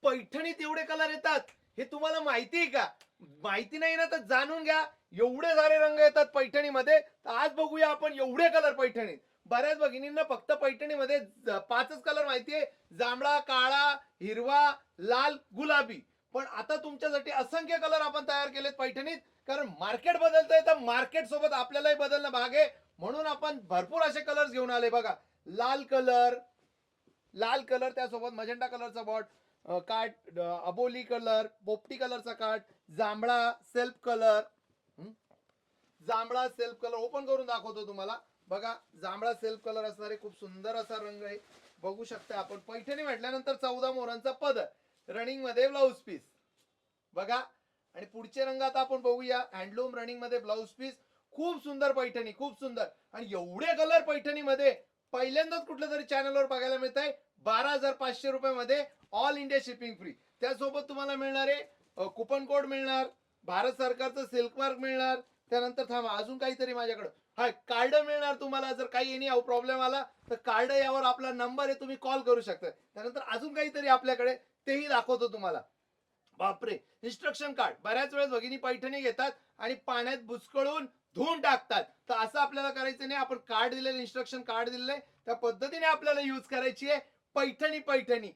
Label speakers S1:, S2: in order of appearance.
S1: पैठणीत एवढे कलर येतात हे तुम्हाला माहिती आहे का? माहिती नाही ना तर जाणून घ्या. एवढे सारे रंग येतात पैठणीमध्ये. तर आज बघूया आपण एवढे कलर पैठणीत. बऱ्याच भगिनींना फक्त पैठणीमध्ये 5च कलर माहितीये. जांभळा, काळा, हिरवा, लाल, गुलाबी. पण आता तुमच्यासाठी असंख्य कलर आपण तयार केलेत पैठणीत. कारण मार्केट बदलतंय तर मार्केट सोबत आपल्यालाही बदलणं भाग आहे. म्हणून आपण भरपूर असे कलर्स घेऊन आले बघा. लाल कलर, लाल कलर त्यासोबत मजेंडा कलरचा बॉट कार्ड, अबोली कलर, पोपटी कलरचा कार्ड, जांभळा सेल्फ कलर, जांभळा सेल्फ कलर ओपन करून दाखवतो तुम्हाला. बघा जांभळा सेल्फ कलर असणारे खूप सुंदर असा रंग आहे. बघू शकता आपण. पैठणी म्हटल्यानंतर 14 मोरांचा पदर, रनिंग मध्ये ब्लाउज पीस बघा. आणि पुढचे रंग आता आपण बघूया. हँडलूम रनिंग मध्ये ब्लाउज पीस. खूप सुंदर पैठणी, खूप सुंदर. आणि एवढे कलर पैठणीमध्ये पहिल्यांदाच कुठल्या तरी चॅनलवर बघायला मिळत आहे. 12,500 रुपयामध्ये ऑल इंडिया शिपिंग फ्री. त्यासोबत तुम्हाला मिळणारे कुपन कोड मिळणार, भारत सरकारचं सिल्क मार्क मिळणार. त्यानंतर थांबा अजून काहीतरी माझ्याकडे हा कार्ड मिळणार तुम्हाला. जर काही एनी प्रॉब्लेम आला तर कार्ड यावर आपला नंबर आहे, तुम्ही कॉल करू शकता. त्यानंतर अजून काहीतरी आपल्याकडे तेही दाखवतो तुम्हाला. बापरे, इन्स्ट्रक्शन कार्ड. बऱ्याच वेळेस भगिनी पैठणी घेतात आणि पाण्यात बुचकळून धुवून टाकतात. तर असं आपल्याला करायचं नाही. आपण कार्ड दिलेलं, इन्स्ट्रक्शन कार्ड दिलेलं आहे, त्या पद्धतीने आपल्याला यूज करायची आहे पैठणी. पैठणी